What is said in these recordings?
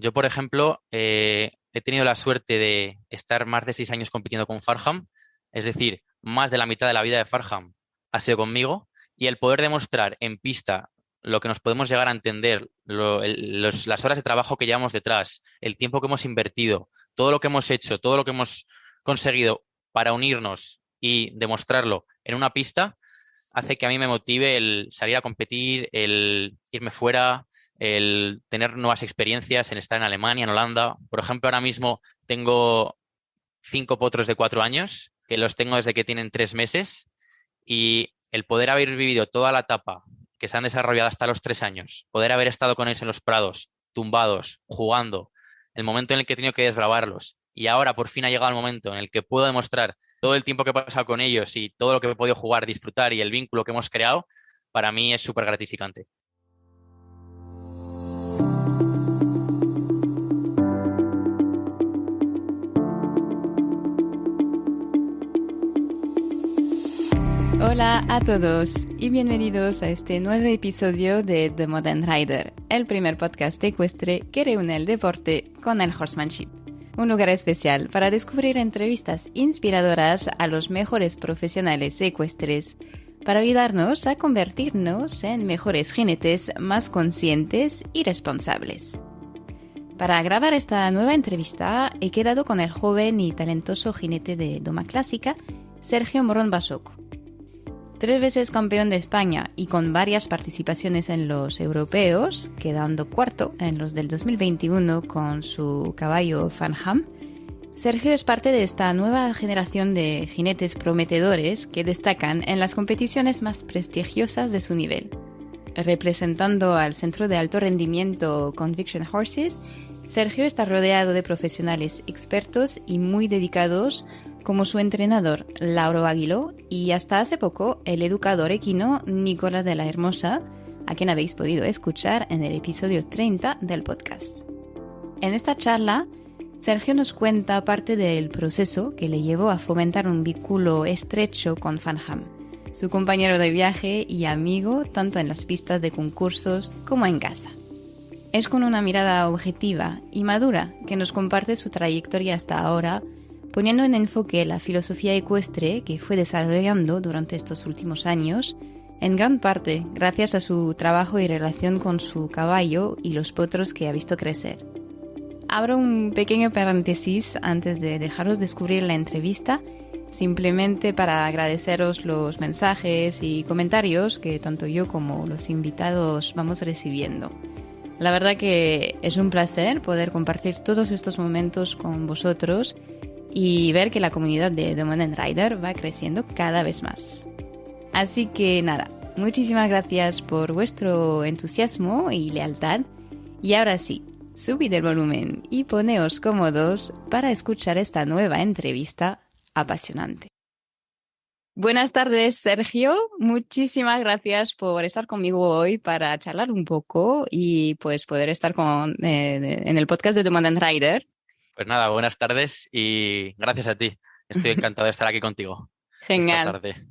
Yo, por ejemplo, he tenido la suerte de estar más de 6 años compitiendo con Farham, es decir, más de la mitad de la vida de Farham ha sido conmigo, y el poder demostrar en pista lo que nos podemos llegar a entender, las horas de trabajo que llevamos detrás, el tiempo que hemos invertido, todo lo que hemos hecho, todo lo que hemos conseguido para unirnos y demostrarlo en una pista, hace que a mí me motive el salir a competir, el irme fuera, el tener nuevas experiencias, en estar en Alemania, en Holanda. Por ejemplo, ahora mismo tengo 5 potros de 4 años, que los tengo desde que tienen 3 meses, y el poder haber vivido toda la etapa que se han desarrollado hasta los 3 años, poder haber estado con ellos en los prados, tumbados, jugando, el momento en el que he tenido que desbravarlos, y ahora por fin ha llegado el momento en el que puedo demostrar todo el tiempo que he pasado con ellos y todo lo que he podido jugar, disfrutar y el vínculo que hemos creado, para mí es súper gratificante. Hola a todos y bienvenidos a este nuevo episodio de The Modern Rider, el primer podcast ecuestre que reúne el deporte con el horsemanship. Un lugar especial para descubrir entrevistas inspiradoras a los mejores profesionales ecuestres para ayudarnos a convertirnos en mejores jinetes más conscientes y responsables. Para grabar esta nueva entrevista he quedado con el joven y talentoso jinete de doma clásica, Sergio Morón Basoco. 3 veces campeón de España y con varias participaciones en los europeos, quedando cuarto en los del 2021 con su caballo Farham, Sergio es parte de esta nueva generación de jinetes prometedores que destacan en las competiciones más prestigiosas de su nivel. Representando al centro de alto rendimiento Conviction Horses, Sergio está rodeado de profesionales expertos y muy dedicados como su entrenador Lauro Aguiló y hasta hace poco el educador equino Nicolás de la Hermosa, a quien habéis podido escuchar en el episodio 30 del podcast. En esta charla, Sergio nos cuenta parte del proceso que le llevó a fomentar un vínculo estrecho con Farham, su compañero de viaje y amigo tanto en las pistas de concursos como en casa. Es con una mirada objetiva y madura que nos comparte su trayectoria hasta ahora, poniendo en enfoque la filosofía ecuestre que fue desarrollando durante estos últimos años, en gran parte gracias a su trabajo y relación con su caballo y los potros que ha visto crecer. Abro un pequeño paréntesis antes de dejaros descubrir la entrevista, simplemente para agradeceros los mensajes y comentarios que tanto yo como los invitados vamos recibiendo. La verdad que es un placer poder compartir todos estos momentos con vosotros y ver que la comunidad de The Modern Rider va creciendo cada vez más. Así que nada, muchísimas gracias por vuestro entusiasmo y lealtad. Y ahora sí, subid el volumen y poneos cómodos para escuchar esta nueva entrevista apasionante. Buenas tardes, Sergio. Muchísimas gracias por estar conmigo hoy para charlar un poco y pues poder estar en el podcast de The Modern Rider. Pues nada, buenas tardes y gracias a ti. Estoy encantado de estar aquí contigo esta Genial. tarde.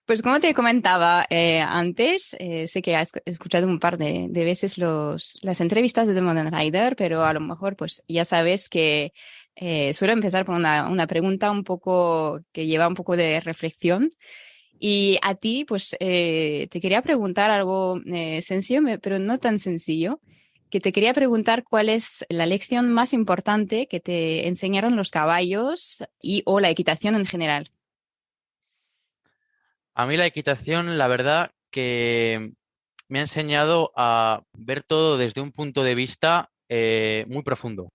Pues como te comentaba antes, sé que has escuchado un par de veces las entrevistas de The Modern Rider, pero a lo mejor pues ya sabes que suelo empezar con una pregunta un poco que lleva un poco de reflexión. Y a ti, pues te quería preguntar algo sencillo, pero no tan sencillo, que te quería preguntar cuál es la lección más importante que te enseñaron los caballos o la equitación en general. A mí la equitación, la verdad que me ha enseñado a ver todo desde un punto de vista muy profundo.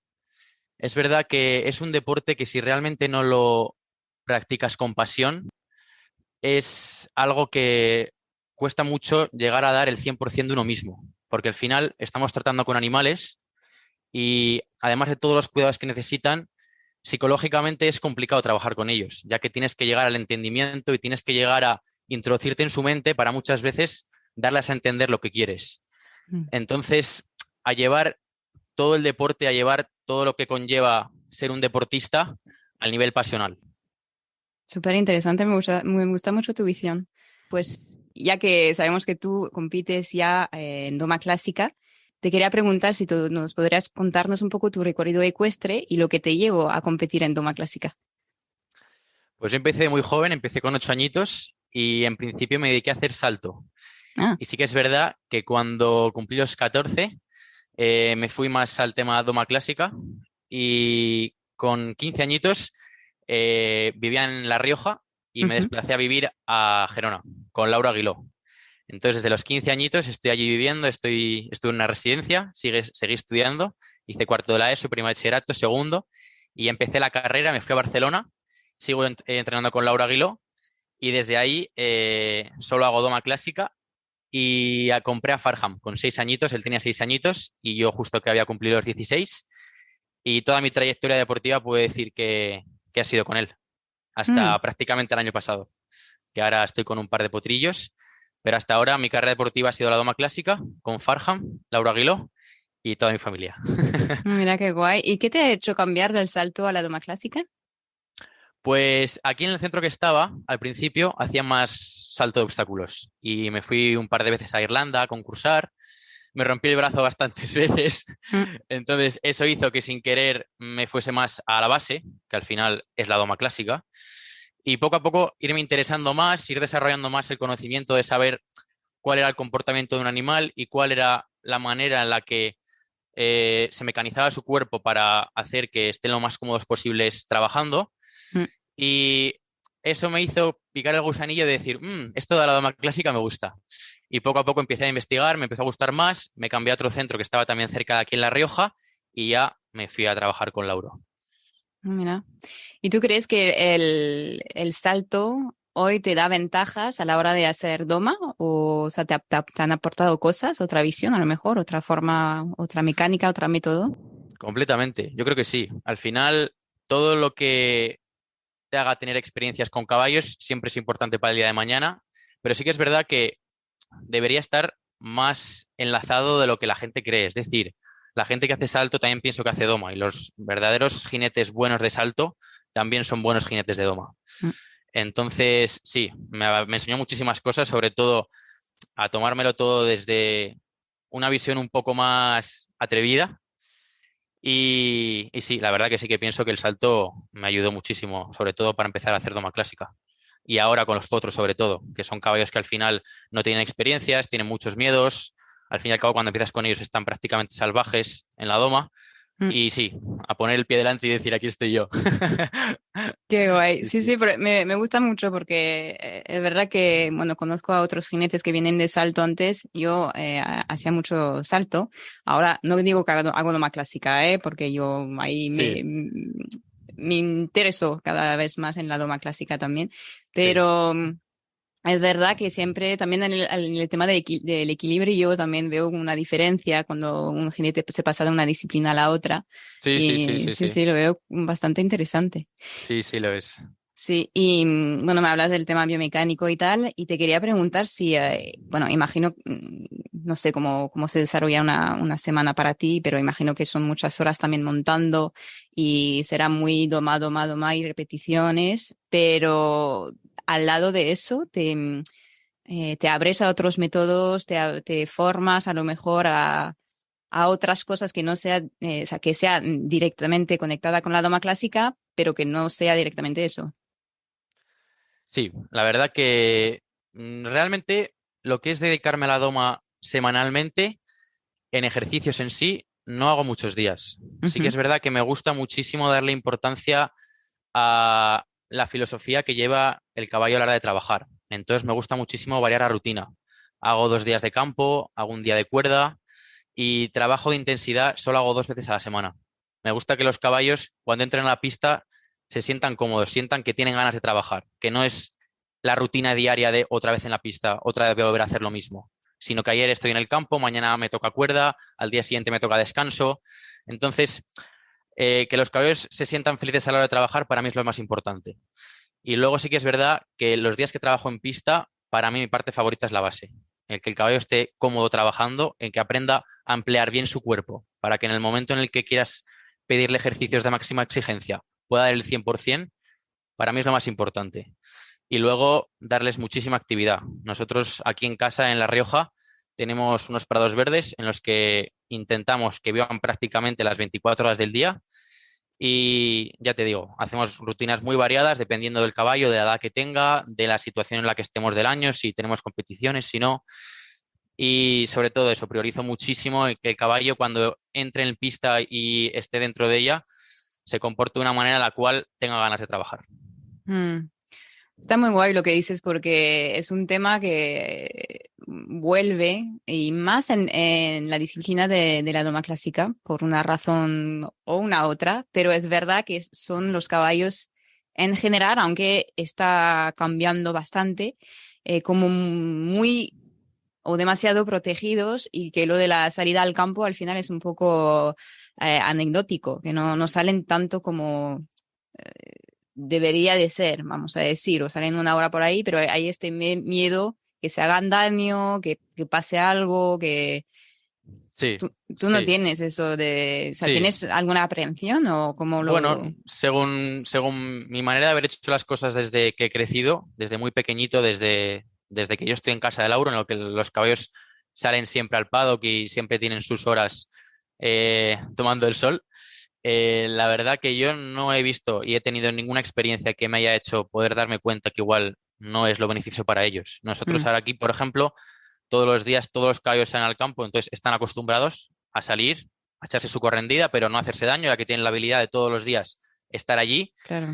Es verdad que es un deporte que si realmente no lo practicas con pasión, es algo que cuesta mucho llegar a dar el 100% de uno mismo, porque al final estamos tratando con animales y además de todos los cuidados que necesitan, psicológicamente es complicado trabajar con ellos, ya que tienes que llegar al entendimiento y tienes que llegar a introducirte en su mente para muchas veces darles a entender lo que quieres. Entonces, a llevar todo el deporte, a llevar todo lo que conlleva ser un deportista al nivel pasional. Súper interesante, me gusta mucho tu visión. Pues ya que sabemos que tú compites ya en doma clásica, te quería preguntar si tú nos podrías contarnos un poco tu recorrido ecuestre y lo que te llevó a competir en doma clásica. Pues yo empecé muy joven, empecé con 8 añitos y en principio me dediqué a hacer salto. Ah, Y sí que es verdad que cuando cumplí los 14 me fui más al tema doma clásica y con 15 añitos vivía en La Rioja y me ujú. desplacé a vivir a Gerona con Laura Aguiló. Entonces, desde los 15 añitos estoy allí viviendo, estuve en una residencia, seguí estudiando, hice cuarto de la ESO, primer bachillerato, segundo, y empecé la carrera, me fui a Barcelona, sigo entrenando con Laura Aguiló, y desde ahí solo hago doma clásica y compré a Farham con 6 añitos, él tenía 6 añitos y yo justo que había cumplido los 16 y toda mi trayectoria deportiva puedo decir que ha sido con él, hasta Mm. prácticamente el año pasado, que ahora estoy con un par de potrillos, pero hasta ahora mi carrera deportiva ha sido la doma clásica con Farham, Laura Aguiló y toda mi familia. Mira qué guay. ¿Y qué te ha hecho cambiar del salto a la doma clásica? Pues aquí en el centro que estaba, al principio, hacía más salto de obstáculos y me fui un par de veces a Irlanda a concursar. Me rompí el brazo bastantes veces, Mm, entonces eso hizo que sin querer me fuese más a la base, que al final es la doma clásica, y poco a poco irme interesando más, ir desarrollando más el conocimiento de saber cuál era el comportamiento de un animal y cuál era la manera en la que se mecanizaba su cuerpo para hacer que estén lo más cómodos posibles trabajando. mm. Y eso me hizo picar el gusanillo de decir, esto de la dama clásica me gusta. Y poco a poco empecé a investigar, me empezó a gustar más, me cambié a otro centro que estaba también cerca de aquí en La Rioja y ya me fui a trabajar con Lauro. Mira. ¿Y tú crees que el salto hoy te da ventajas a la hora de hacer doma? O sea, te han aportado cosas, otra visión a lo mejor, otra forma, otra mecánica, otro método? Completamente, yo creo que sí. Al final, todo lo que te haga tener experiencias con caballos siempre es importante para el día de mañana, pero sí que es verdad que debería estar más enlazado de lo que la gente cree. Es decir, la gente que hace salto también pienso que hace doma y los verdaderos jinetes buenos de salto también son buenos jinetes de doma. Mm. Entonces, sí, me enseñó muchísimas cosas, sobre todo a tomármelo todo desde una visión un poco más atrevida. Y sí, la verdad que sí que pienso que el salto me ayudó muchísimo, sobre todo para empezar a hacer doma clásica. Y ahora con los potros, sobre todo, que son caballos que al final no tienen experiencias, tienen muchos miedos. Al fin y al cabo, cuando empiezas con ellos, están prácticamente salvajes en la doma. Mm. Y sí, a poner el pie delante y decir, aquí estoy yo. Qué guay. Sí, Sí, sí. sí, pero me gusta mucho porque es verdad que, bueno, conozco a otros jinetes que vienen de salto antes. Yo hacía mucho salto. Ahora, no digo que hago doma clásica, porque yo ahí Sí, me intereso cada vez más en la doma clásica también. sí. Pero es verdad que siempre, también en el tema del equilibrio, yo también veo una diferencia cuando un jinete se pasa de una disciplina a la otra. Sí, sí, sí, Y sí, sí, sí. sí, lo veo bastante interesante. Sí, sí lo es. Sí, y bueno, me hablas del tema biomecánico y tal, y te quería preguntar si, bueno, imagino, no sé cómo se desarrolla una semana para ti, pero imagino que son muchas horas también montando y será muy doma y repeticiones, pero al lado de eso, te abres a otros métodos, te formas a lo mejor a otras cosas que no sea, o sea, que sea directamente conectada con la doma clásica, pero que no sea directamente eso. Sí, la verdad que realmente lo que es dedicarme a la doma semanalmente en ejercicios en sí, no hago muchos días. Sí que Ujú. es verdad que me gusta muchísimo darle importancia a la filosofía que lleva el caballo a la hora de trabajar. Entonces me gusta muchísimo variar la rutina. Hago 2 días de campo, hago un día de cuerda y trabajo de intensidad solo hago 2 veces a la semana. Me gusta que los caballos, cuando entren a la pista, se sientan cómodos, sientan que tienen ganas de trabajar, que no es la rutina diaria de otra vez en la pista, otra vez voy a volver a hacer lo mismo, sino que ayer estoy en el campo, mañana me toca cuerda, al día siguiente me toca descanso. Entonces, que los caballos se sientan felices a la hora de trabajar, para mí es lo más importante. Y luego sí que es verdad que los días que trabajo en pista, para mí mi parte favorita es la base. El que el caballo esté cómodo trabajando, en que aprenda a emplear bien su cuerpo, para que en el momento en el que quieras pedirle ejercicios de máxima exigencia pueda dar el 100%, para mí es lo más importante. Y luego darles muchísima actividad. Nosotros aquí en casa, en La Rioja, tenemos unos prados verdes en los que intentamos que vivan prácticamente las 24 horas del día. Y ya te digo, hacemos rutinas muy variadas dependiendo del caballo, de la edad que tenga, de la situación en la que estemos del año, si tenemos competiciones, si no. Y sobre todo eso, priorizo muchísimo que el caballo cuando entre en pista y esté dentro de ella se comporte de una manera en la cual tenga ganas de trabajar. Mm. Está muy guay lo que dices porque es un tema que vuelve y más en la disciplina de la doma clásica por una razón o una otra, pero es verdad que son los caballos en general, aunque está cambiando bastante, como muy o demasiado protegidos y que lo de la salida al campo al final es un poco anecdótico, que no salen tanto como debería de ser, vamos a decir, o salen una hora por ahí, pero hay este miedo que se hagan daño, que pase algo, que Sí, tú no sí, tienes eso de, o sea, sí. ¿tienes alguna aprehensión o cómo Bueno, lo...? según mi manera de haber hecho las cosas desde que he crecido, desde muy pequeñito, desde que yo estoy en casa de Lauro, en lo que los caballos salen siempre al paddock y siempre tienen sus horas tomando el sol. La verdad que yo no he visto y he tenido ninguna experiencia que me haya hecho poder darme cuenta que igual no es lo beneficio para ellos. Nosotros Mm, ahora aquí, por ejemplo, todos los días todos los caballos salen al campo, entonces están acostumbrados a salir, a echarse su correndida, pero no hacerse daño, ya que tienen la habilidad de todos los días estar allí. claro.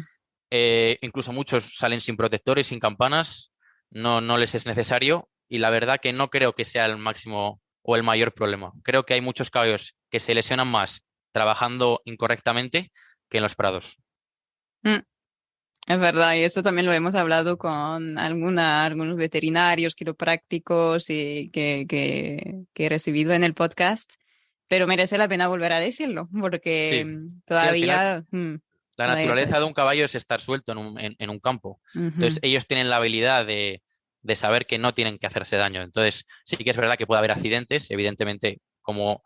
Incluso muchos salen sin protectores, sin campanas, no les es necesario y la verdad que no creo que sea el máximo o el mayor problema. Creo que hay muchos caballos que se lesionan más trabajando incorrectamente que en los prados. Mm, es verdad, y eso también lo hemos hablado con algunos veterinarios, quiroprácticos y que he recibido en el podcast, pero merece la pena volver a decirlo, porque Sí, sí, al final todavía... la todavía naturaleza de un caballo es estar suelto en un campo. ujú, Entonces ellos tienen la habilidad de saber que no tienen que hacerse daño. Entonces sí que es verdad que puede haber accidentes, evidentemente, como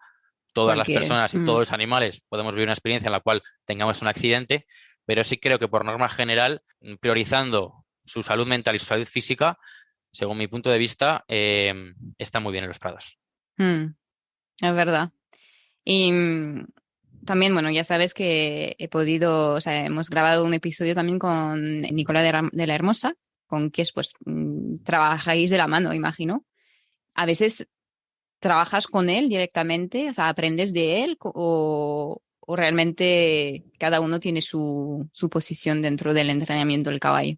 todas las cualquier... personas y todos los animales podemos vivir una experiencia en la cual tengamos un accidente, pero sí creo que por norma general, priorizando su salud mental y su salud física, según mi punto de vista, está muy bien en los prados. es verdad. Y también, bueno, ya sabes que he podido, o sea, hemos grabado un episodio también con Nicolás de la Hermosa, con que pues trabajáis de la mano, imagino. A veces trabajas con él directamente, o sea, aprendes de él o realmente cada uno tiene su posición dentro del entrenamiento del caballo.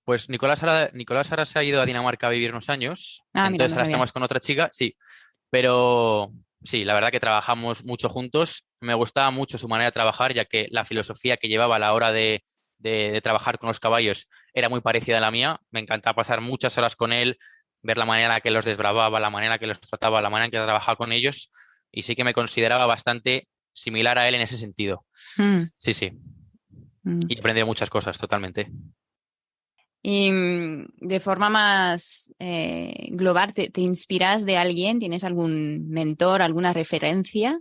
Pues Nicolás ahora se ha ido a Dinamarca a vivir unos años, Ah, mira, entonces no ahora sabía. estamos con otra chica, sí, pero sí, la verdad que trabajamos mucho juntos. Me gustaba mucho su manera de trabajar, ya que la filosofía que llevaba a la hora de trabajar con los caballos era muy parecida a la mía. Me encantaba pasar muchas horas con él, ver la manera en la que los desbravaba, la manera en que los trataba, la manera en que trabajaba con ellos, y sí que me consideraba bastante similar a él en ese sentido. Mm, Sí, sí, mm. y he aprendido muchas cosas, totalmente. Y de forma más global, ¿te inspiras de alguien? ¿Tienes algún mentor, alguna referencia?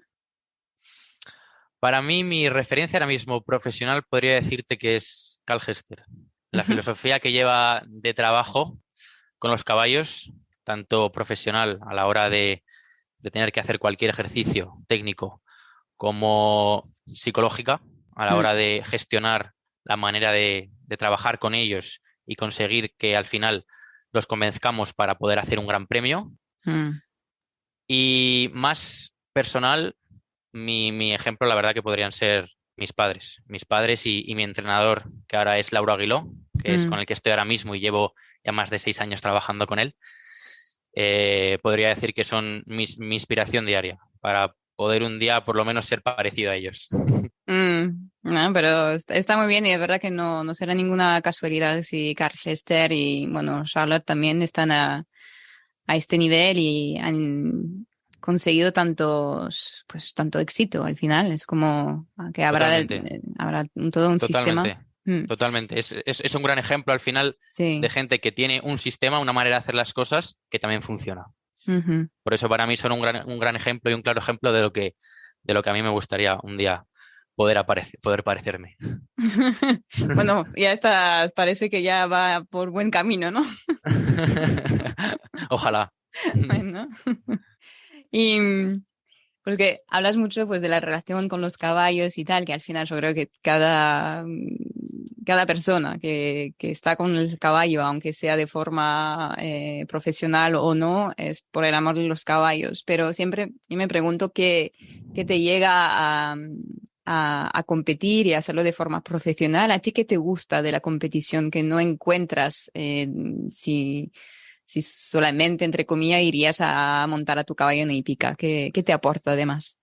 Para mí, mi referencia ahora mismo profesional podría decirte que es Cal Hester. La Ujú, filosofía que lleva de trabajo con los caballos, tanto profesional a la hora de tener que hacer cualquier ejercicio técnico, como psicológica a la mm, hora de gestionar la manera de trabajar con ellos y conseguir que al final los convenzcamos para poder hacer un gran premio. mm, Y más personal, mi ejemplo, la verdad que podrían ser mis padres y mi entrenador, que ahora es Lauro Aguiló, que es con mm. el que estoy ahora mismo y llevo ya más de 6 años trabajando con él. Podría decir que son mi inspiración diaria para poder un día por lo menos ser parecido a ellos. No, pero está muy bien y es verdad que no será ninguna casualidad si Carl Hester y bueno, Charlotte también están a este nivel y han conseguido tanto éxito al final. Es como que Totalmente, habrá todo un sistema. totalmente, Mm, totalmente. Es un gran ejemplo al final de sí. gente que tiene un sistema, una manera de hacer las cosas que también funciona. Ujú. Por eso para mí son un gran ejemplo y un claro ejemplo de lo que a mí me gustaría un día poder parecerme. Bueno, ya estás, parece que ya va por buen camino, ¿no? Ojalá. Bueno. Y porque hablas mucho pues de la relación con los caballos y tal, que al final yo creo que cada persona que está con el caballo, aunque sea de forma profesional o no, es por el amor de los caballos. Pero siempre yo me pregunto qué te llega a competir y a hacerlo de forma profesional. ¿A ti qué te gusta de la competición que no encuentras si solamente, entre comillas, irías a montar a tu caballo en hípica? ¿Qué te aporta además?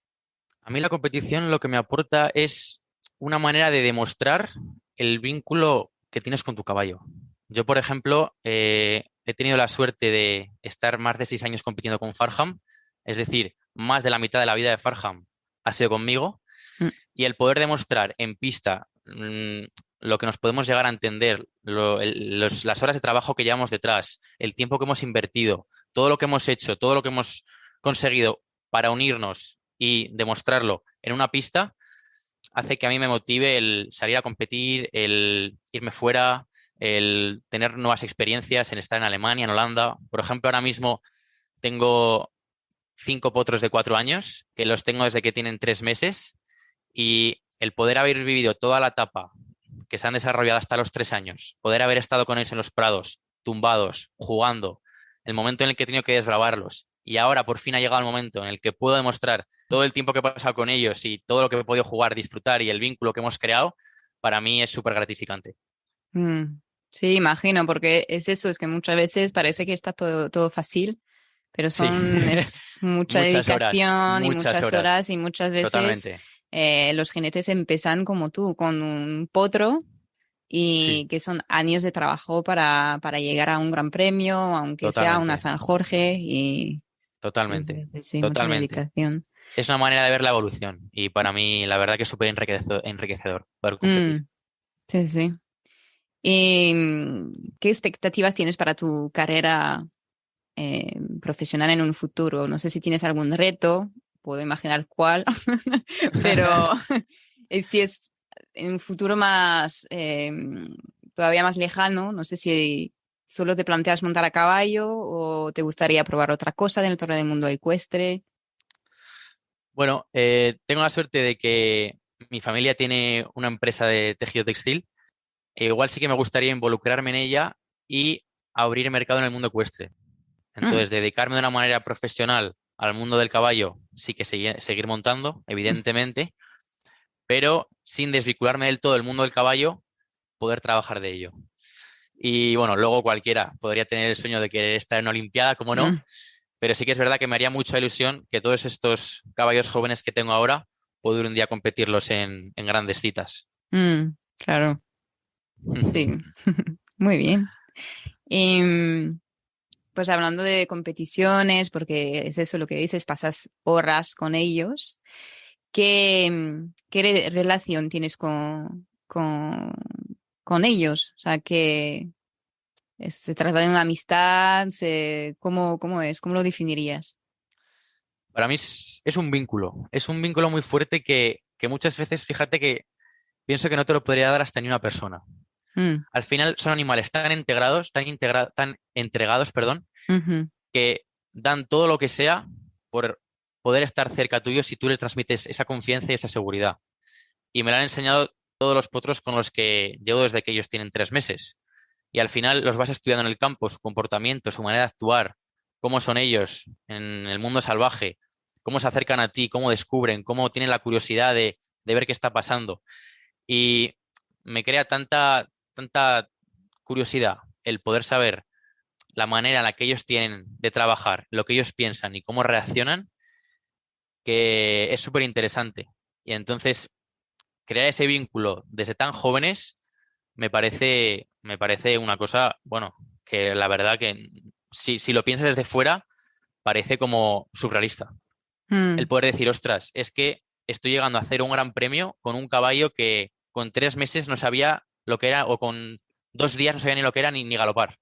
A mí la competición lo que me aporta es una manera de demostrar el vínculo que tienes con tu caballo. Yo, por ejemplo, he tenido la suerte de estar más de 6 años compitiendo con Farham, es decir, más de la mitad de la vida de Farham ha sido conmigo, Mm, y el poder demostrar en pista lo que nos podemos llegar a entender, las horas de trabajo que llevamos detrás, el tiempo que hemos invertido, todo lo que hemos hecho, todo lo que hemos conseguido para unirnos y demostrarlo en una pista, hace que a mí me motive el salir a competir, el irme fuera, el tener nuevas experiencias, en estar en Alemania, en Holanda. Por ejemplo, ahora mismo tengo 5 potros de 4 años, que los tengo desde que tienen 3 meses, y el poder haber vivido toda la etapa que se han desarrollado hasta los 3 años, poder haber estado con ellos en los prados, tumbados, jugando, el momento en el que he tenido que desbravarlos, y ahora por fin ha llegado el momento en el que puedo demostrar todo el tiempo que he pasado con ellos y todo lo que he podido jugar, disfrutar y el vínculo que hemos creado, para mí es súper gratificante. mm. Sí, imagino, porque es eso, es que muchas veces parece que está todo fácil, pero Sí, es mucha dedicación y muchas muchas horas horas, y muchas veces totalmente. los jinetes empiezan como tú, con un potro Sí, y que son años de trabajo para llegar a un gran premio, aunque sea una totalmente, San Jorge y totalmente, sí, mucha totalmente. dedicación. Es una manera de ver la evolución y para mí la verdad que es súper enriquecedor poder competir. Mm, sí, sí. ¿Y qué expectativas tienes para tu carrera profesional en un futuro? No sé si tienes algún reto, puedo imaginar cuál, pero si es en un futuro más, todavía más lejano, no sé si solo te planteas montar a caballo o te gustaría probar otra cosa dentro del mundo ecuestre. Bueno, tengo la suerte de que mi familia tiene una empresa de tejido textil. Igual sí que me gustaría involucrarme en ella y abrir mercado en el mundo ecuestre. Mm, Entonces, dedicarme de una manera profesional al mundo del caballo, sí que seguir montando, mm. evidentemente, pero sin desvincularme del todo del mundo del caballo, poder trabajar de ello. Y bueno, luego cualquiera podría tener el sueño de querer estar en una Olimpiada, como no, Mm, pero sí que es verdad que me haría mucha ilusión que todos estos caballos jóvenes que tengo ahora, poder un día competirlos en grandes citas. claro, sí, muy bien. Y, pues hablando de competiciones, porque es eso lo que dices, pasas horas con ellos. ¿Qué relación tienes con ellos? O sea, que se trata de una amistad, ¿cómo es? ¿Cómo lo definirías? Para mí es un vínculo muy fuerte que muchas veces, fíjate que pienso que no te lo podría dar hasta ni una persona. Mm, Al final son animales tan integrados, tan entregados, perdón, ujú. que dan todo lo que sea por poder estar cerca tuyo si tú les transmites esa confianza y esa seguridad. Y me lo han enseñado todos los potros con los que llevo desde que ellos tienen 3 meses. Y al final los vas estudiando en el campo, su comportamiento, su manera de actuar, cómo son ellos en el mundo salvaje, cómo se acercan a ti, cómo descubren, cómo tienen la curiosidad de ver qué está pasando. Y me crea tanta curiosidad el poder saber la manera en la que ellos tienen de trabajar, lo que ellos piensan y cómo reaccionan, que es súper interesante. Y entonces, crear ese vínculo desde tan jóvenes me parece una cosa, bueno, que la verdad que si lo piensas desde fuera, parece como surrealista. El Mm, poder decir, ostras, es que estoy llegando a hacer un gran premio con un caballo que con 3 meses no sabía lo que era, o con 2 días no sabía ni lo que era ni galopar.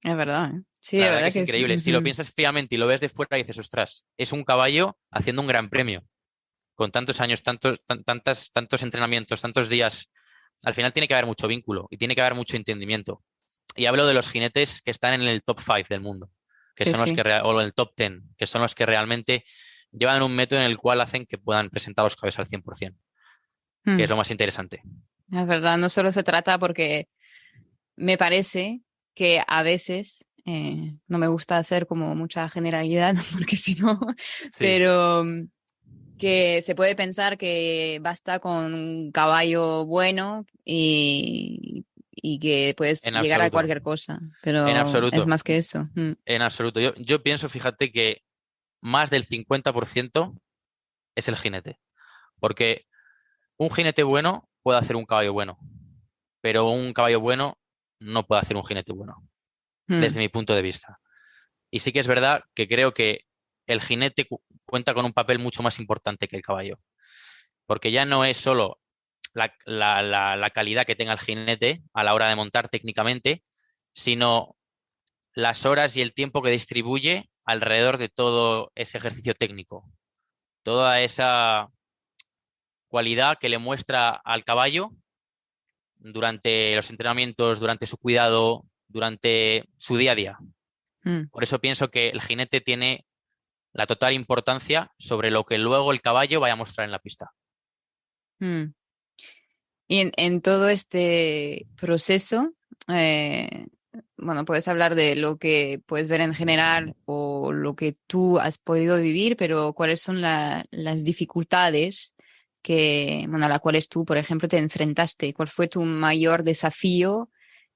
es verdad, ¿eh? Sí, La es verdad que verdad es que es. increíble. Si lo Ujú. piensas fríamente y lo ves de fuera, dices, ostras, es un caballo haciendo un gran premio, con tantos años, tantos entrenamientos, tantos días. Al final tiene que haber mucho vínculo y tiene que haber mucho entendimiento. Y hablo de los jinetes que están en el top 5 del mundo, que Sí, son los sí. que, o el top 10, que son los que realmente llevan un método en el cual hacen que puedan presentar los caballos al 100%, que es Mm. lo más interesante. Es verdad, no solo se trata porque me parece que a veces, no me gusta hacer como mucha generalidad, porque si no, Sí, pero que se puede pensar que basta con un caballo bueno y que puedes en llegar a absoluto, cualquier cosa, en pero es absoluto, más que eso. Mm. en absoluto. Yo pienso, fíjate, que más del 50% es el jinete, porque un jinete bueno puede hacer un caballo bueno, pero un caballo bueno no puede hacer un jinete bueno, Mm. desde mi punto de vista. Y sí que es verdad que creo que el jinete cuenta con un papel mucho más importante que el caballo, porque ya no es solo la calidad que tenga el jinete a la hora de montar técnicamente, sino las horas y el tiempo que distribuye alrededor de todo ese ejercicio técnico, toda esa cualidad que le muestra al caballo durante los entrenamientos, durante su cuidado, durante su día a día. Mm. Por eso pienso que el jinete tiene la total importancia sobre lo que luego el caballo vaya a mostrar en la pista. Mm. Y en todo este proceso, eh, bueno, puedes hablar de lo que puedes ver en general o lo que tú has podido vivir, pero ¿cuáles son las dificultades que, bueno, a las cuales tú, por ejemplo, te enfrentaste? ¿Cuál fue tu mayor desafío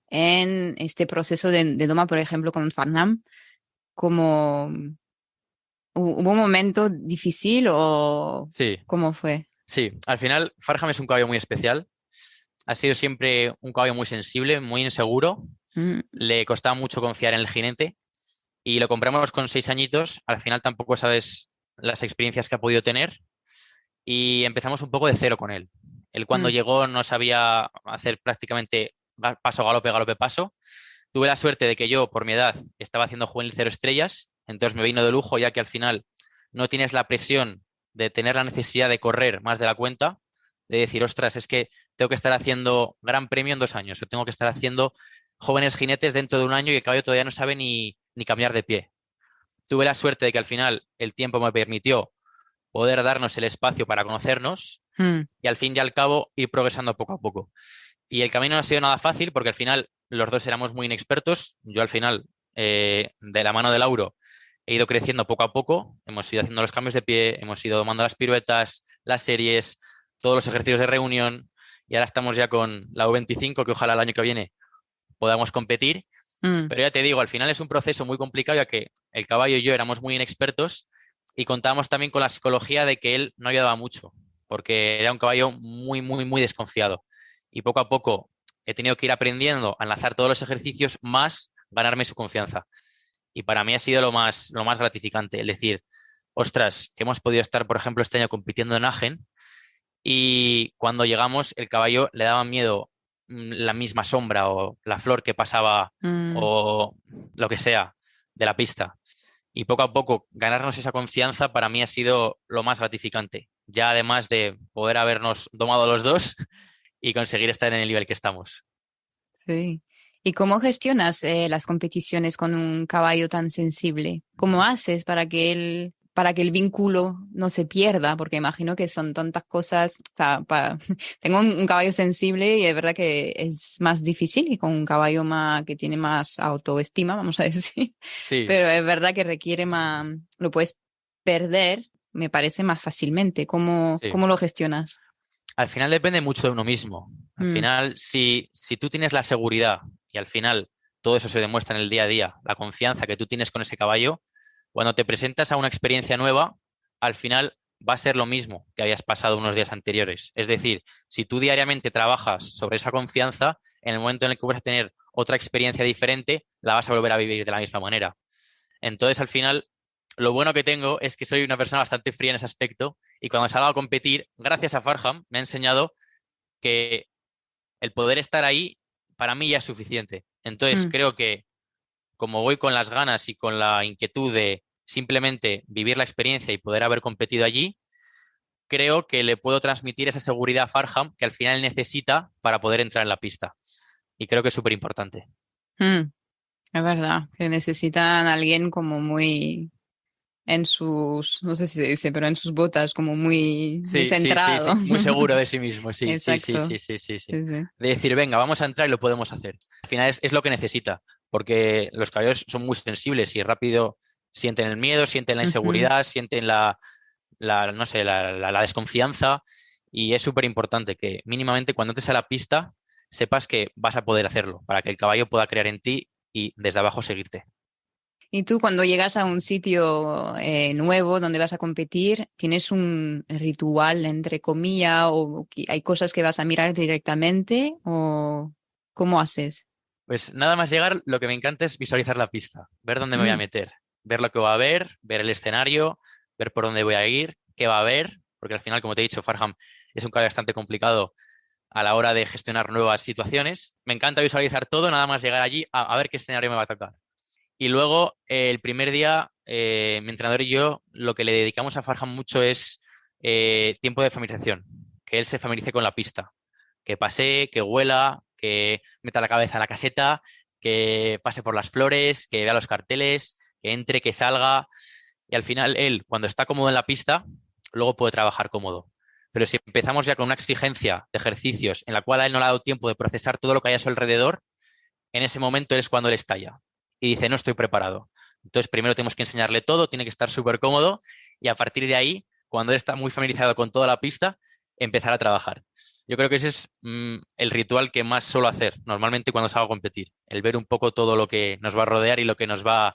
en este proceso de doma, por ejemplo, con Farnham? ¿Cómo hubo un momento difícil o Sí, cómo fue? sí. Al final, Farham es un caballo muy especial. Ha sido siempre un caballo muy sensible, muy inseguro. Mm. Le costaba mucho confiar en el jinete y lo compramos con 6 añitos. Al final tampoco sabes las experiencias que ha podido tener y empezamos un poco de cero con él. Él cuando Mm. llegó no sabía hacer prácticamente paso, galope, paso. Tuve la suerte de que yo, por mi edad, estaba haciendo juvenil 0 estrellas, entonces me vino de lujo ya que al final no tienes la presión de tener la necesidad de correr más de la cuenta, de decir, ostras, es que tengo que estar haciendo gran premio en 2 años, o tengo que estar haciendo jóvenes jinetes dentro de un año y el caballo todavía no sabe ni cambiar de pie. Tuve la suerte de que al final el tiempo me permitió poder darnos el espacio para conocernos Mm. y al fin y al cabo ir progresando poco a poco. Y el camino no ha sido nada fácil porque al final los dos éramos muy inexpertos. Yo al final, de la mano de Lauro, he ido creciendo poco a poco. Hemos ido haciendo los cambios de pie, hemos ido tomando las piruetas, las series, todos los ejercicios de reunión. Y ahora estamos ya con la U25, que ojalá el año que viene podamos competir. Mm. Pero ya te digo, al final es un proceso muy complicado ya que el caballo y yo éramos muy inexpertos y contábamos también con la psicología de que él no ayudaba mucho, porque era un caballo muy, muy, muy desconfiado. Y poco a poco he tenido que ir aprendiendo a enlazar todos los ejercicios más ganarme su confianza. Y para mí ha sido lo más gratificante, el decir, ostras, que hemos podido estar, por ejemplo, este año compitiendo en Agen y cuando llegamos el caballo le daba miedo la misma sombra o la flor que pasaba Mm. o lo que sea de la pista. Y poco a poco ganarnos esa confianza para mí ha sido lo más gratificante. Ya además de poder habernos domado los dos y conseguir estar en el nivel que estamos. Sí. ¿Y cómo gestionas las competiciones con un caballo tan sensible? ¿Cómo haces para que el vínculo no se pierda? Porque imagino que son tantas cosas. O sea, tengo un caballo sensible y es verdad que es más difícil y con un caballo más que tiene más autoestima, vamos a decir. Sí, Pero es verdad que requiere más, lo puedes perder, me parece más fácilmente. sí. ¿Cómo lo gestionas? Al final depende mucho de uno mismo. Al Mm. final, si tú tienes la seguridad y al final todo eso se demuestra en el día a día, la confianza que tú tienes con ese caballo, cuando te presentas a una experiencia nueva, al final va a ser lo mismo que habías pasado unos días anteriores. Es decir, si tú diariamente trabajas sobre esa confianza, en el momento en el que vas a tener otra experiencia diferente, la vas a volver a vivir de la misma manera. Entonces, al final, lo bueno que tengo es que soy una persona bastante fría en ese aspecto y cuando salgo a competir, gracias a Farham, me ha enseñado que el poder estar ahí para mí ya es suficiente. Entonces, Mm. creo que como voy con las ganas y con la inquietud de simplemente vivir la experiencia y poder haber competido allí, creo que le puedo transmitir esa seguridad a Farham que al final necesita para poder entrar en la pista. Y creo que es súper importante. Mm. Es verdad, que necesitan a alguien como muy en sus, no sé si se dice, pero en sus botas, como muy, muy Sí, sí, sí, centrado. sí, muy seguro de sí mismo, sí, sí, sí, Exacto. sí, sí, sí, sí. Sí, sí. De decir, venga, vamos a entrar y lo podemos hacer. Al final es lo que necesita, porque los caballos son muy sensibles y rápido sienten el miedo, sienten la Ujú. inseguridad, sienten no sé, la desconfianza y es súper importante que mínimamente cuando entres a la pista sepas que vas a poder hacerlo para que el caballo pueda creer en ti y desde abajo seguirte. Y tú cuando llegas a un sitio nuevo donde vas a competir, ¿tienes un ritual, entre comillas, o hay cosas que vas a mirar directamente o cómo haces? Pues nada más llegar, lo que me encanta es visualizar la pista, ver dónde me voy a Mm, meter, ver lo que va a haber, ver el escenario, ver por dónde voy a ir, qué va a haber, porque al final, como te he dicho, Farham es un caballo bastante complicado a la hora de gestionar nuevas situaciones. Me encanta visualizar todo, nada más llegar allí a ver qué escenario me va a tocar. Y luego, el primer día, mi entrenador y yo lo que le dedicamos a Farham mucho es tiempo de familiarización, que él se familiarice con la pista, que pasee, que huela, que meta la cabeza en la caseta, que pase por las flores, que vea los carteles, que entre, que salga. Y al final, él, cuando está cómodo en la pista, luego puede trabajar cómodo. Pero si empezamos ya con una exigencia de ejercicios en la cual a él no le ha dado tiempo de procesar todo lo que hay a su alrededor, en ese momento es cuando él estalla y dice, no estoy preparado. Entonces, primero tenemos que enseñarle todo, tiene que estar súper cómodo y a partir de ahí, cuando él está muy familiarizado con toda la pista, empezar a trabajar. Yo creo que ese es el ritual que más suelo hacer normalmente cuando salgo a competir, el ver un poco todo lo que nos va a rodear y lo que nos va,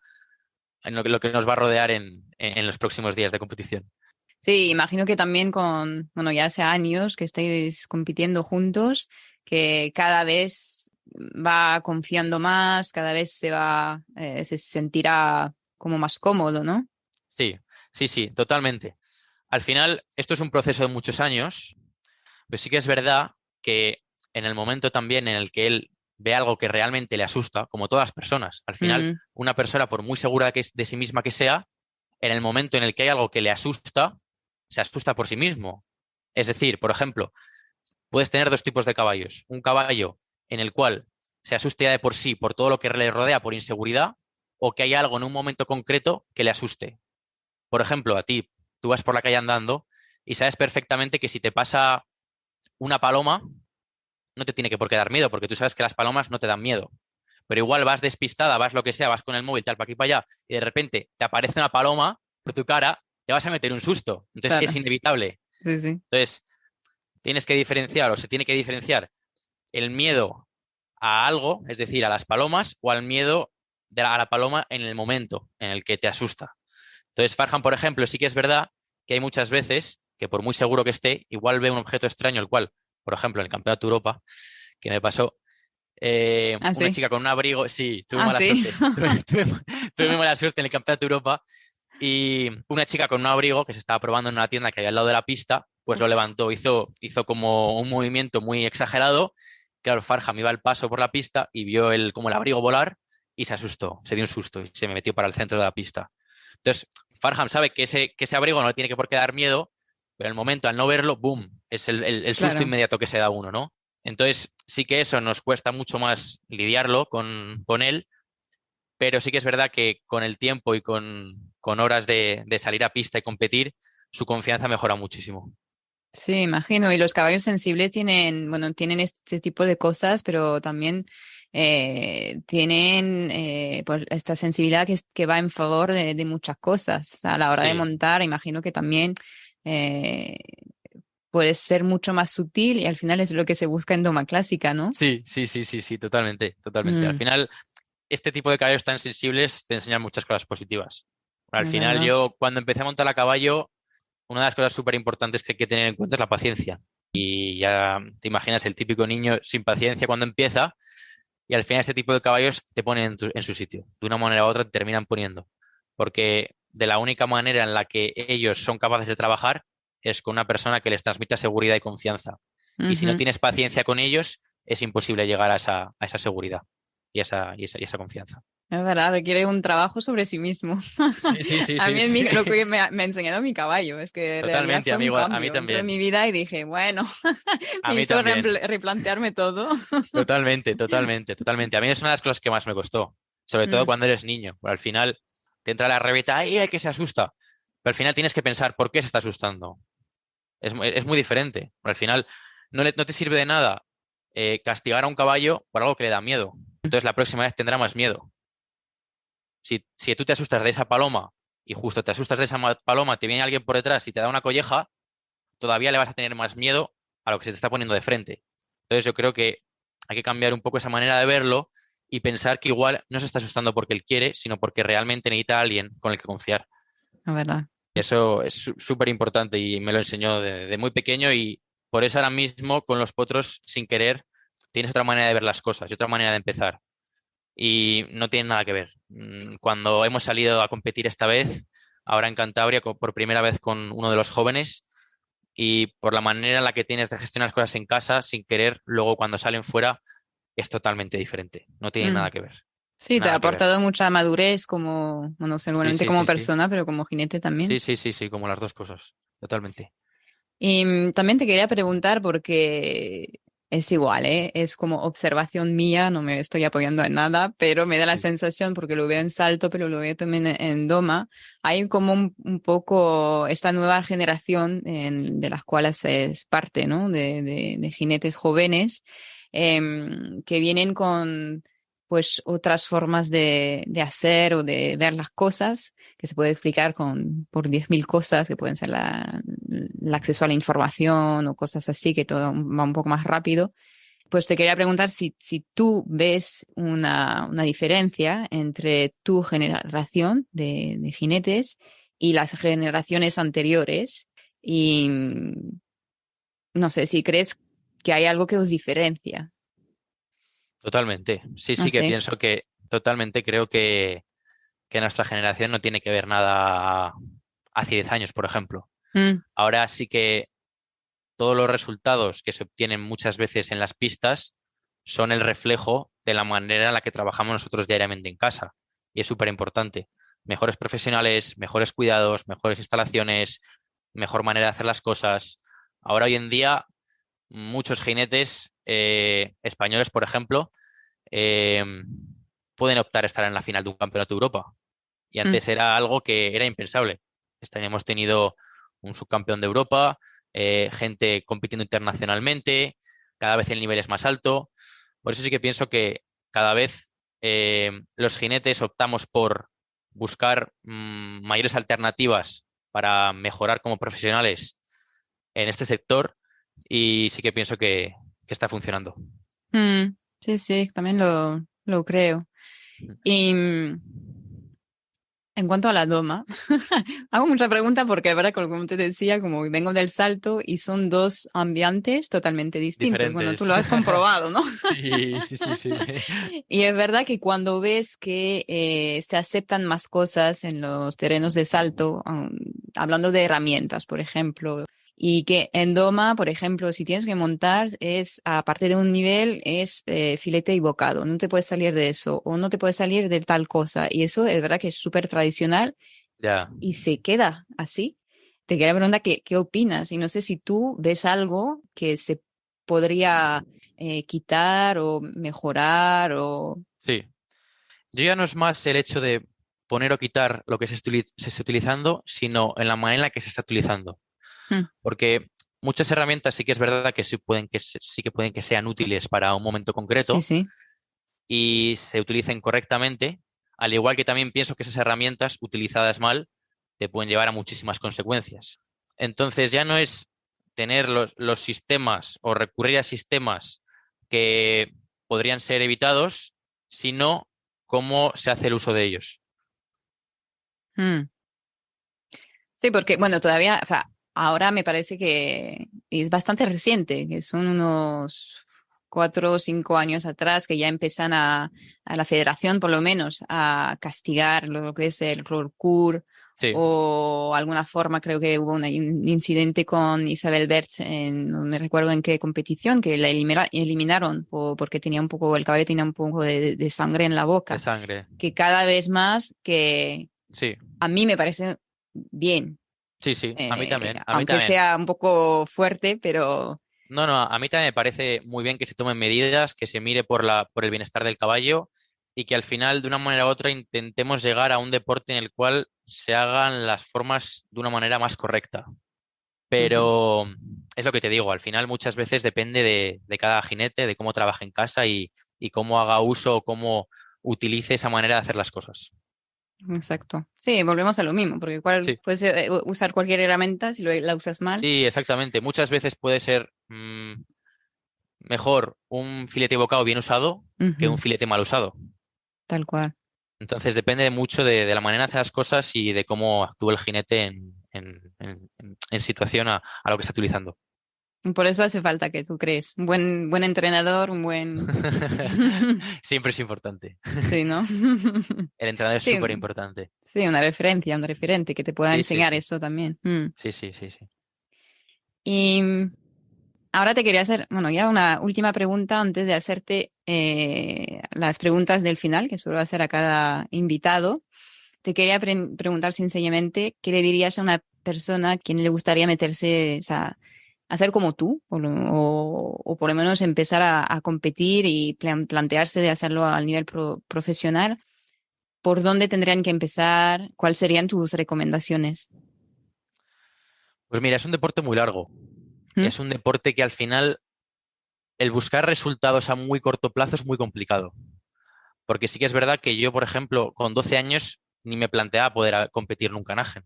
lo que nos va a rodear en los próximos días de competición. sí, imagino que también con, bueno, ya hace años que estáis compitiendo juntos, que cada vez va confiando más, cada vez se sentirá como más cómodo, ¿no? Sí, sí, sí, totalmente. Al final, esto es un proceso de muchos años. Pero sí que es verdad que en el momento también en el que él ve algo que realmente le asusta, como todas las personas, al final, Mm, una persona, por muy segura que es de sí misma que sea, en el momento en el que hay algo que le asusta, se asusta por sí mismo. Es decir, por ejemplo, puedes tener dos tipos de caballos. Un caballo en el cual se asuste ya de por sí por todo lo que le rodea por inseguridad, o que hay algo en un momento concreto que le asuste. Por ejemplo, a ti, tú vas por la calle andando y sabes perfectamente que si te pasa una paloma, no te tiene que por qué dar miedo, porque tú sabes que las palomas no te dan miedo. Pero igual vas despistada, vas lo que sea, vas con el móvil, tal, para aquí, para allá, y de repente te aparece una paloma por tu cara, te vas a meter un susto. Entonces es claro, inevitable. sí, sí. Entonces tienes que diferenciar, o se tiene que diferenciar el miedo a algo, es decir, a las palomas, o al miedo a la paloma en el momento en el que te asusta. Entonces, Farhan, por ejemplo, sí que es verdad que hay muchas veces que por muy seguro que esté, igual ve un objeto extraño, el cual, por ejemplo, en el Campeonato de Europa, que me pasó, Ah, una sí. chica con un abrigo, sí, tuve Ah, mala sí. suerte, tuve muy mala suerte en el Campeonato de Europa y una chica con un abrigo que se estaba probando en una tienda que había al lado de la pista, pues lo Uf, levantó, hizo como un movimiento muy exagerado. Claro, Farham iba al paso por la pista y vio como el abrigo volar y se asustó, se dio un susto y se me metió para el centro de la pista. Entonces, Farham sabe que ese abrigo no le tiene que por qué dar miedo, pero en el momento, al no verlo, ¡boom! Es el susto claro. inmediato que se da uno, ¿no? Entonces, sí que eso nos cuesta mucho más lidiarlo con él, pero sí que es verdad que con el tiempo y con horas de salir a pista y competir, su confianza mejora muchísimo. Sí, imagino. Y los caballos sensibles tienen, bueno, tienen este tipo de cosas, pero también tienen pues esta sensibilidad que va en favor de muchas cosas. O sea, a la hora de Sí, montar, imagino que también eh, puede ser mucho más sutil y al final es lo que se busca en doma clásica, ¿no? sí, sí, sí, sí, sí, totalmente, totalmente. Al Mm, final, este tipo de caballos tan sensibles te enseñan muchas cosas positivas. Al es final, verdad. yo cuando empecé a montar a caballo, una de las cosas súper importantes que hay que tener en cuenta es la paciencia. Y ya te imaginas el típico niño sin paciencia cuando empieza, y al final este tipo de caballos te ponen en su sitio. De una manera u otra te terminan poniendo. Porque de la única manera en la que ellos son capaces de trabajar es con una persona que les transmita seguridad y confianza. Y si no Ujú. tienes paciencia con ellos, es imposible llegar a esa seguridad y esa confianza. Es verdad, requiere un trabajo sobre sí mismo. Sí, sí, sí, A sí, mí sí. lo que me ha enseñado mi caballo es que en realidad Totalmente, fue un amigo. A mí cambio. Entró en también. mi vida y dije, bueno, A me mí hizo también. replantearme todo. Totalmente, totalmente, totalmente. A mí es una de las cosas que más me costó. sobre todo Mm, cuando eres niño. Al final te entra la rabieta, ¡ay, que se asusta! Pero al final tienes que pensar, ¿por qué se está asustando? Es muy diferente. Al final no te sirve de nada castigar a un caballo por algo que le da miedo. Entonces la próxima vez tendrá más miedo. Si tú te asustas de esa paloma y justo te asustas de esa paloma, te viene alguien por detrás y te da una colleja, todavía le vas a tener más miedo a lo que se te está poniendo de frente. Entonces yo creo que hay que cambiar un poco esa manera de verlo y pensar que igual no se está asustando porque él quiere, sino porque realmente necesita a alguien con el que confiar. la verdad. Y eso es súper importante y me lo enseñó de muy pequeño y por eso ahora mismo con los potros, sin querer, tienes otra manera de ver las cosas y otra manera de empezar. Y no tienen nada que ver. Cuando hemos salido a competir esta vez, ahora en Cantabria, por primera vez con uno de los jóvenes, y por la manera en la que tienes de gestionar las cosas en casa, sin querer, luego cuando salen fuera, es totalmente diferente. No tiene Mm. nada que ver. Sí, te ha Nada que ver. aportado mucha madurez como, bueno, Sí, seguramente sí, como sí, sí. persona, pero como jinete Sí, también. sí, sí, sí, como las dos cosas. Totalmente. Y también te quería preguntar porque es igual, ¿eh? Es como observación mía, no me estoy apoyando en nada, pero me da la Sí. sensación, porque lo veo en salto, pero lo veo también en doma, hay como un poco esta nueva generación de las cuales es parte, ¿no? De jinetes jóvenes que vienen con pues otras formas de hacer o de ver las cosas que se puede explicar por 10.000 cosas, que pueden ser el acceso a la información o cosas así, que todo va un poco más rápido. Pues te quería preguntar si tú ves una diferencia entre tu generación de jinetes y las generaciones anteriores y no sé, si crees que hay algo que os diferencia. Totalmente. Sí, No sí que sé. pienso que totalmente creo que nuestra generación no tiene que ver nada hace 10 años, por ejemplo. Mm, Ahora sí que todos los resultados que se obtienen muchas veces en las pistas son el reflejo de la manera en la que trabajamos nosotros diariamente en casa. Y es súper importante. Mejores profesionales, mejores cuidados, mejores instalaciones, mejor manera de hacer las cosas. Ahora, hoy en día, muchos jinetes españoles, por ejemplo, eh, pueden optar a estar en la final de un campeonato de Europa. Y mm, antes era algo que era impensable. Este año hemos tenido un subcampeón de Europa, gente compitiendo internacionalmente, cada vez el nivel es más alto. Por eso sí que pienso que cada vez los jinetes optamos por buscar mayores alternativas para mejorar como profesionales en este sector y sí que pienso que está funcionando. sí, sí, también lo creo. Y en cuanto a la doma, hago mucha pregunta porque, verdad, como te decía, como vengo del salto y son dos ambientes totalmente distintos. Bueno, tú Diferentes. lo has comprobado, ¿no? Sí, sí, sí, sí. Y es verdad que cuando ves que se aceptan más cosas en los terrenos de salto, hablando de herramientas, por ejemplo, y que en doma, por ejemplo, si tienes que montar, es, aparte de un nivel, es filete y bocado. No te puedes salir de eso o no te puedes salir de tal cosa. Y eso es verdad que es súper tradicional Ya. y se queda así. Te quería preguntar qué opinas y no sé si tú ves algo que se podría quitar o mejorar o... Sí. Yo ya no es más el hecho de poner o quitar lo que se esté utilizando, sino en la manera en la que se está utilizando. Mm, Porque muchas herramientas sí que es verdad que sí que pueden que sean útiles para un momento sí, concreto sí. y se utilicen correctamente, al igual que también pienso que esas herramientas utilizadas mal te pueden llevar a muchísimas consecuencias. Entonces ya no es tener los sistemas o recurrir a sistemas que podrían ser evitados, sino cómo se hace el uso de ellos. Mm. Sí, porque, bueno, todavía, o sea, ahora me parece que es bastante reciente, que son unos 4 o 5 años atrás que ya empiezan a la federación, por lo menos, a castigar lo que es el rollkur Sí, o alguna forma, creo que hubo un incidente con Isabel Berch, no me recuerdo en qué competición, que la eliminaron porque tenía un poco, el caballo tenía un poco de sangre en la de boca, sangre. que cada vez más que Sí, a mí me parece bien, sí, sí, a mí también, a mí aunque también. sea un poco fuerte, pero No, no, a mí también me parece muy bien que se tomen medidas, que se mire por el bienestar del caballo y que al final, de una manera u otra, intentemos llegar a un deporte en el cual se hagan las formas de una manera más correcta. Ujú. Pero es lo que te digo, al final muchas veces depende de cada jinete, de cómo trabaje en casa y cómo haga uso o cómo utilice esa manera de hacer las cosas. Exacto. Sí, volvemos a lo mismo, porque Sí, puedes usar cualquier herramienta si la usas mal. sí, exactamente. Muchas veces puede ser mejor un filete bocado bien usado que un Ujú. filete mal usado. Tal cual. Entonces depende mucho de la manera de hacer las cosas y de cómo actúa el jinete en situación a lo que está utilizando. Y por eso hace falta que tú crees. Un buen entrenador, un buen... Siempre es importante. Sí, ¿no? El entrenador es Sí, súper importante. sí, una referencia, un referente que te pueda Sí, sí, enseñar sí. eso también. Mm. Sí, sí, sí, sí. Y ahora te quería hacer, bueno, ya una última pregunta antes de hacerte las preguntas del final, que suelo hacer a cada invitado. Te quería preguntar sencillamente, ¿qué le dirías a una persona a quien le gustaría meterse, o sea, a ser como tú, o por lo menos empezar a competir y plantearse de hacerlo al nivel profesional? ¿Por dónde tendrían que empezar? ¿Cuáles serían tus recomendaciones? Pues mira, es un deporte muy largo. ¿Mm? Es un deporte que al final el buscar resultados a muy corto plazo es muy complicado. Porque sí que es verdad que yo, por ejemplo, con 12 años ni me planteaba poder competir nunca en Agen.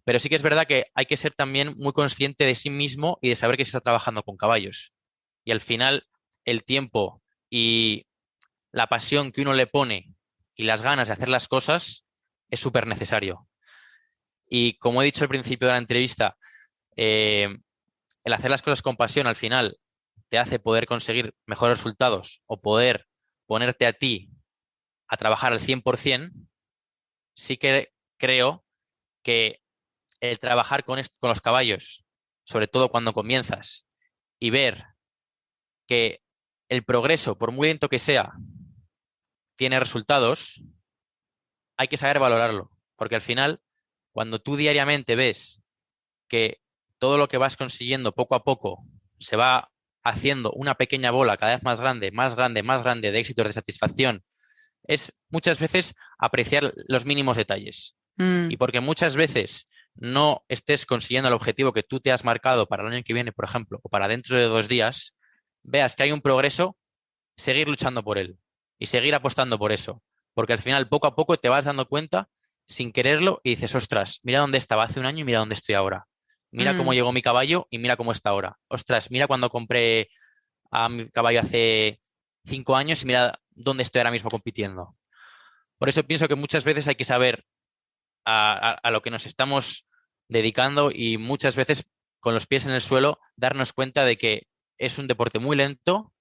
Pero sí que es verdad que hay que ser también muy consciente de sí mismo y de saber que se está trabajando con caballos. Y al final, el tiempo y la pasión que uno le pone y las ganas de hacer las cosas es súper necesario. Y como he dicho al principio de la entrevista, el hacer las cosas con pasión al final te hace poder conseguir mejores resultados o poder ponerte a ti a trabajar al 100%. Sí que creo que el trabajar con los caballos, sobre todo cuando comienzas, y ver que el progreso, por muy lento que sea, tiene resultados, hay que saber valorarlo. Porque al final, cuando tú diariamente ves que todo lo que vas consiguiendo poco a poco se va haciendo una pequeña bola cada vez más grande, más grande, más grande de éxitos, de satisfacción, es muchas veces apreciar los mínimos detalles. Mm, Y porque muchas veces no estés consiguiendo el objetivo que tú te has marcado para el año que viene, por ejemplo, o para dentro de 2 días, veas que hay un progreso, seguir luchando por él y seguir apostando por eso. Porque al final, poco a poco, te vas dando cuenta sin quererlo y dices, ostras, mira dónde estaba hace un año y mira dónde estoy ahora. Mira cómo mm, llegó mi caballo y mira cómo está ahora. Ostras, mira cuando compré a mi caballo hace 5 años y mira dónde estoy ahora mismo compitiendo. Por eso pienso que muchas veces hay que saber a lo que nos estamos dedicando y muchas veces con los pies en el suelo darnos cuenta de que es un deporte muy lento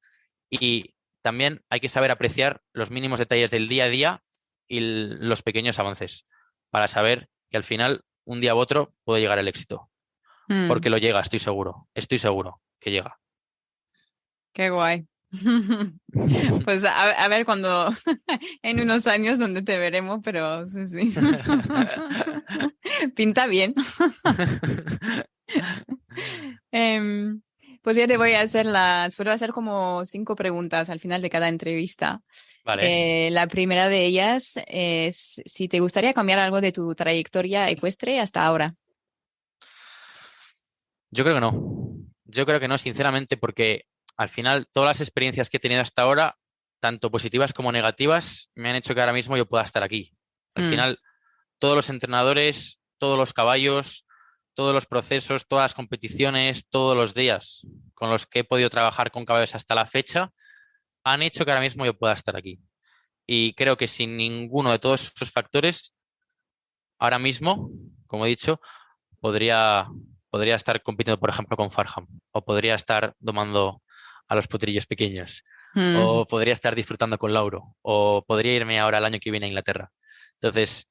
y también hay que saber apreciar los mínimos detalles del día a día y los pequeños avances para saber que al final, un día u otro, puede llegar el éxito. mm. Porque lo llega, estoy seguro que llega. Qué guay. Pues a ver cuando en unos años donde te veremos, pero sí, sí. Pinta bien. Em, pues ya te voy a hacer suelo hacer como 5 preguntas al final de cada entrevista. Vale, La primera de ellas es si te gustaría cambiar algo de tu trayectoria ecuestre hasta ahora. yo creo que no. Yo creo que no, sinceramente, porque al final todas las experiencias que he tenido hasta ahora, tanto positivas como negativas, me han hecho que ahora mismo yo pueda estar aquí. Al Mm, final, todos los entrenadores, todos los caballos, todos los procesos, todas las competiciones, todos los días con los que he podido trabajar con caballos hasta la fecha, han hecho que ahora mismo yo pueda estar aquí. Y creo que sin ninguno de todos esos factores, ahora mismo, como he dicho, podría, podría estar compitiendo, por ejemplo, con Farham, o podría estar domando a los potrillos pequeños, mm. o podría estar disfrutando con Lauro, o podría irme ahora el año que viene a Inglaterra. Entonces,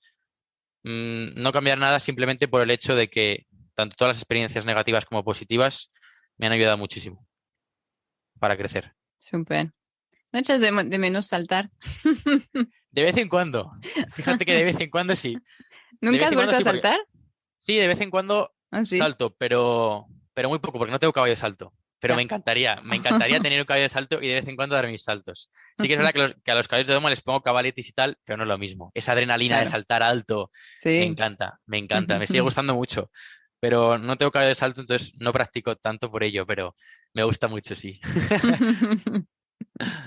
no cambiar nada simplemente por el hecho de que tanto todas las experiencias negativas como positivas me han ayudado muchísimo para crecer. Súper. ¿No echas de menos saltar? De vez en cuando, fíjate que de vez en cuando sí, de ¿Nunca vez has en cuando vuelto a sí, porque saltar? sí, de vez en cuando Ah, sí. salto, pero muy poco, porque no tengo caballo de salto. pero Ya. me encantaría tener un caballo de salto y de vez en cuando dar mis saltos. Sí que es verdad que a los caballos de doma les pongo cavaletis y tal, pero no es lo mismo. Esa adrenalina de Claro, saltar alto, sí. me encanta, me sigue gustando mucho. Pero no tengo caballo de salto, entonces no practico tanto por ello, pero me gusta mucho, sí.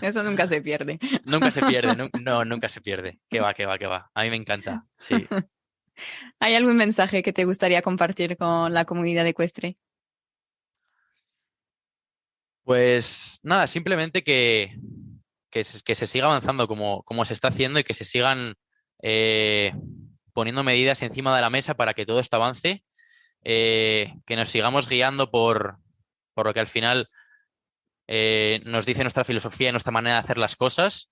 Eso nunca se pierde. Nunca se pierde, no, nunca se pierde. Que va, que va, que va. A mí me encanta, sí. ¿Hay algún mensaje que te gustaría compartir con la comunidad ecuestre? Pues nada, simplemente que se siga avanzando como se está haciendo y que se sigan eh, poniendo medidas encima de la mesa para que todo esto avance, que nos sigamos guiando por lo que al final nos dice nuestra filosofía y nuestra manera de hacer las cosas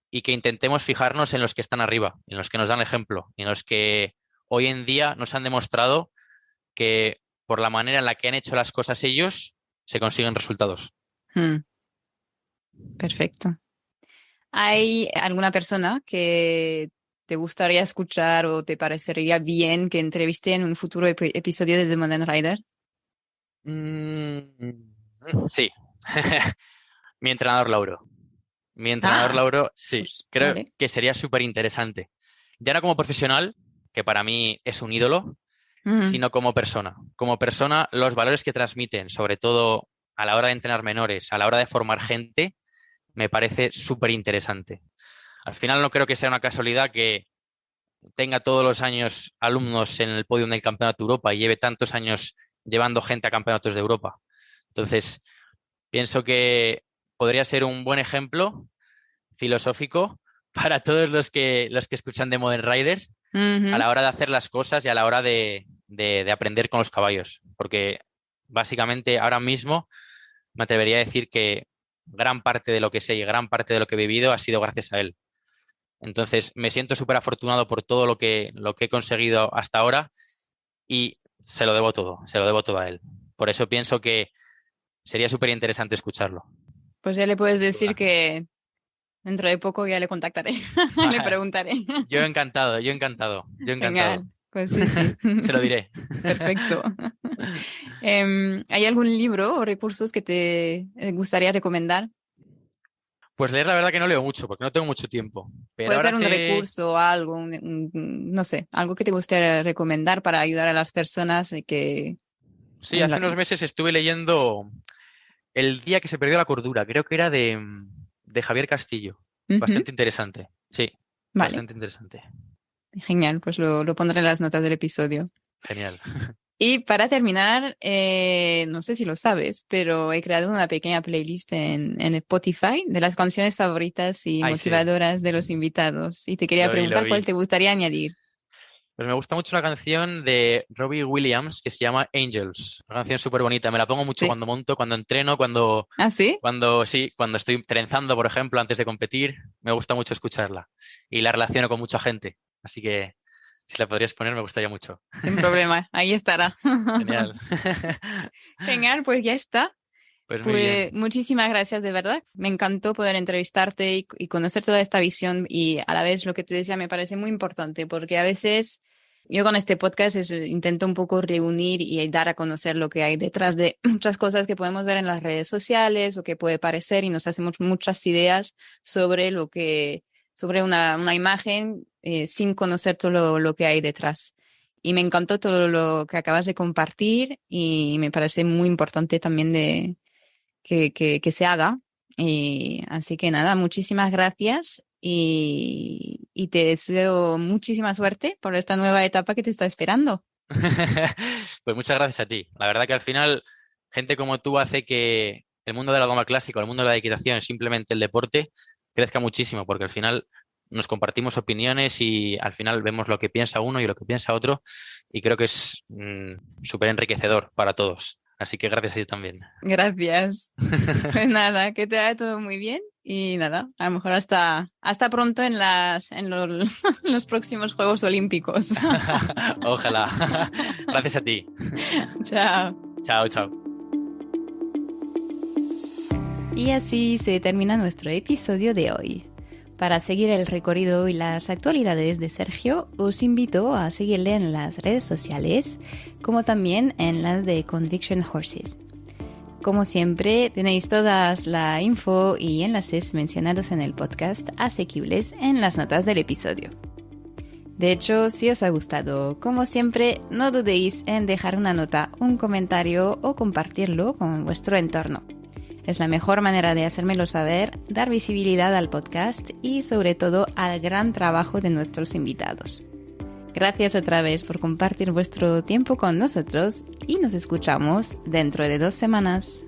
y que intentemos fijarnos en los que están arriba, en los que nos dan ejemplo, en los que hoy en día nos han demostrado que por la manera en la que han hecho las cosas ellos, se consiguen resultados. Hmm, perfecto. ¿Hay alguna persona que te gustaría escuchar o te parecería bien que entreviste en un futuro episodio de The Modern Rider? Sí, mi entrenador Lauro. Mi entrenador Ah, Lauro, sí, pues creo vale. que sería súper interesante. Ya no como profesional, que para mí es un ídolo, Mm, sino como persona. Como persona, los valores que transmiten, sobre todo a la hora de entrenar menores, a la hora de formar gente, me parece súper interesante. Al final no creo que sea una casualidad que tenga todos los años alumnos en el podio del Campeonato de Europa y lleve tantos años llevando gente a campeonatos de Europa. Entonces, pienso que podría ser un buen ejemplo filosófico para todos los que escuchan de Modern Rider a ujú. la hora de hacer las cosas y a la hora de aprender con los caballos. Porque básicamente ahora mismo me atrevería a decir que gran parte de lo que sé y gran parte de lo que he vivido ha sido gracias a él. Entonces me siento súper afortunado por todo lo que he conseguido hasta ahora y se lo debo todo a él. Por eso pienso que sería súper interesante escucharlo, Pues ya le puedes sin decir duda. que dentro de poco ya le contactaré, le preguntaré. Yo encantado, yo encantado, yo encantado. Genial, pues sí, sí. Se lo diré. Perfecto. ¿Hay algún libro o recursos que te gustaría recomendar? Pues leer la verdad que no leo mucho porque no tengo mucho tiempo. Pero Puede ahora ser un hace, recurso o algo, no sé, algo que te gustaría recomendar para ayudar a las personas que... sí, en hace la- unos meses estuve leyendo El día que se perdió la cordura. Creo que era de Javier Castillo. Ujú. Bastante interesante. Sí, Vale, bastante interesante. genial, pues lo pondré en las notas del episodio. Genial. Y para terminar, no sé si lo sabes, pero he creado una pequeña playlist en Spotify de las canciones favoritas y Ay, sí, motivadoras de los invitados. Y te quería lo preguntar cuál vi. te gustaría añadir. Pues me gusta mucho una canción de Robbie Williams que se llama Angels. Una canción súper bonita. Me la pongo mucho Sí. cuando monto, cuando entreno, ¿Ah, sí? sí, cuando estoy trenzando, por ejemplo, antes de competir. Me gusta mucho escucharla. Y la relaciono con mucha gente. Así que si la podrías poner, me gustaría mucho. Sin problema, ahí estará. Genial. Genial, pues ya está. Pues muy Pues bien. muchísimas gracias, de verdad. Me encantó poder entrevistarte y conocer toda esta visión y a la vez lo que te decía me parece muy importante porque a veces yo con este podcast intento un poco reunir y dar a conocer lo que hay detrás de muchas cosas que podemos ver en las redes sociales o que puede parecer y nos hacemos muchas ideas sobre sobre una imagen sin conocer todo lo que hay detrás. Y me encantó todo lo que acabas de compartir y me parece muy importante también que se haga. Y así que nada, muchísimas gracias y te deseo muchísima suerte por esta nueva etapa que te está esperando. Pues muchas gracias a ti. La verdad que al final, gente como tú hace que el mundo de la doma clásica, el mundo de la equitación, simplemente el deporte, crezca muchísimo, porque al final nos compartimos opiniones y al final vemos lo que piensa uno y lo que piensa otro, y creo que es súper enriquecedor para todos. Así que gracias a ti también. Gracias. Pues nada, que te vaya todo muy bien y nada, a lo mejor hasta pronto en los próximos Juegos Olímpicos. Ojalá. Gracias a ti. Chao. Chao, chao. Y así se termina nuestro episodio de hoy. Para seguir el recorrido y las actualidades de Sergio, os invito a seguirle en las redes sociales, como también en las de Conviction Horses. como siempre, tenéis todas la info y enlaces mencionados en el podcast asequibles en las notas del episodio. De hecho, si os ha gustado, como siempre, no dudéis en dejar una nota, un comentario o compartirlo con vuestro entorno. Es la mejor manera de hacérmelo saber, dar visibilidad al podcast y sobre todo al gran trabajo de nuestros invitados. Gracias otra vez por compartir vuestro tiempo con nosotros y nos escuchamos dentro de 2 semanas.